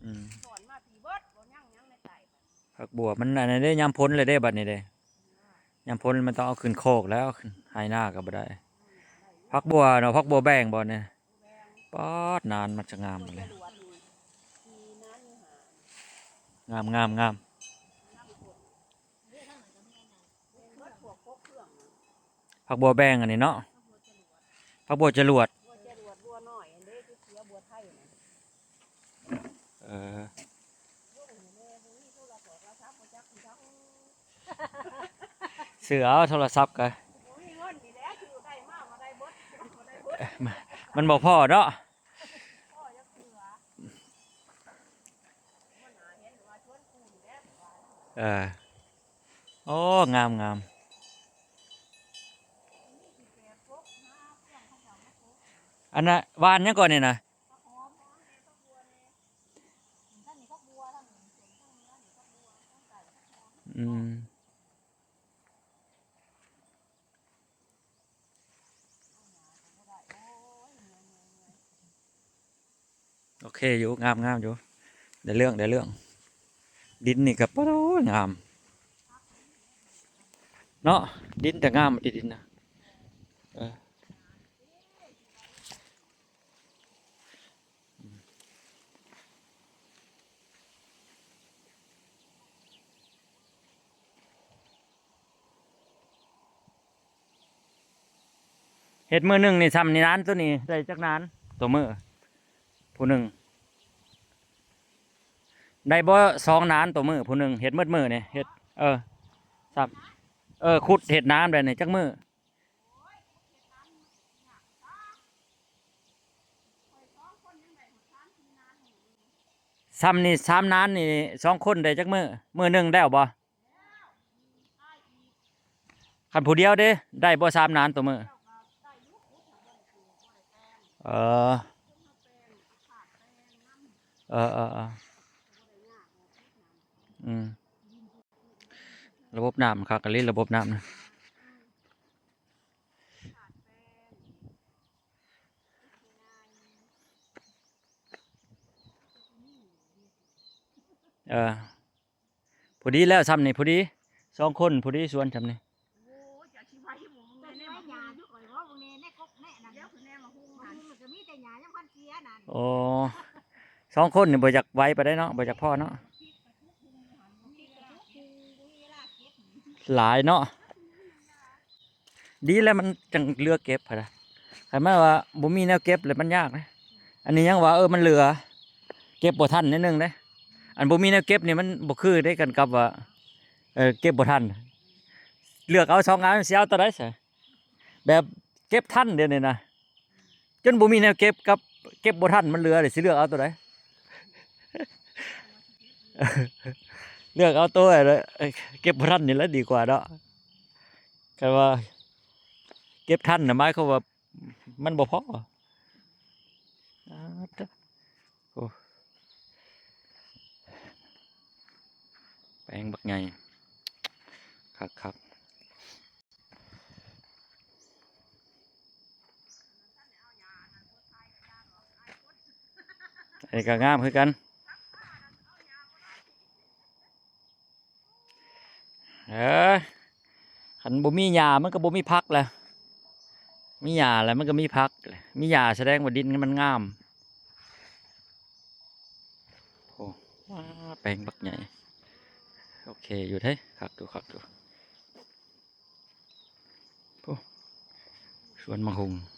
อืมถอนมาปีเบิดบ่ยังในไตผักบัวมันอันนี้ได้ยามพ้นเลยได้บัดนี้เด้ยามพ้นมันต้องเอาขึ้นโคกแล้วขึ้นหายหน้าก็บ่ได้ผักบัวเนาะผักบัวแบงบ่เนี่ยป๊อดนานมันจะงามเลยงามงามงามผักบัวแบงอันนี้เนาะผักบัวจรวดบัวน้อยอันนี้คือเสือบัวไทยนะเออเสือเอาโทรศัพท์กันมันบอกพ่อเนาะเออโอ้งามงามอันน่ะวานยังก่อนเนี่ยนะอืมโอเคอยู่งามงามอยู่ได้เรื่องดินนี่กับโอ้ยงามเนาะดินแต่งามดินนะเห็ดมือหนึ่งนี่ทำในร้านตัวนี้ได้จักนานตัวมือผู้หนึ่งได้บ่สองนานตัวมือผู้หนึ่งเห็ดมือเนี่ยเห็ดสับขุดเห็ดน้ำได้เนี่ยจักมือซ้ำนี่ซ้ำนานนี่สองคนได้จักมือหนึ่งได้บ่คันผู้เดียวเด้ได้บ่ซ้ำนานตัวมือเอออืมระบบน้ำครับกันเล่นระบบน้ำนะพอดีแล้วซ้ำนี่พอดีสองคนพอดีส่วนซ้ำนี่โอ้สองคนนี่บ่อยากไว้ไปได้เนาะบ่อยากพ่อเนาะหลายเนาะดีแล้วมันจังเลือกเก็บพอละใครมาว่าบ่มีแนวเก็บเลยมันยากนะอันนี้ยังว่ามันเหลือเก็บบ่ทันนิดนึงเลยอันบ่มีแนวเก็บนี่มันบ่คือได้กันกับว่าเก็บบ่ทันเลือกเอาสองงานเสียเอาตัวใดสิแบบเก็บทันเดี๋ยวนี้นะจนบ่มีแนวเก็บกับเก็บบ่ทันมันเหลือเลยสิเลือกเอาตัวใดเลือกเอาตัวอะไรเก็บบ่ทันนี่แหละดีกว่าเนาะก็ว่าเก็บทันนะหมายเขามว่ามันบ่พอแปลงบักไงครับไอ้ก็งามคือกันขันบ่มีหญ้ามันก็บ่มีพักแหละมีหญ้าแล้วมันก็มีพักมีหญ้าแสดงว่าดินมันงามโอ้แปลงบักใหญ่โอเคอยู่เท่ครับดูสวนมังคุด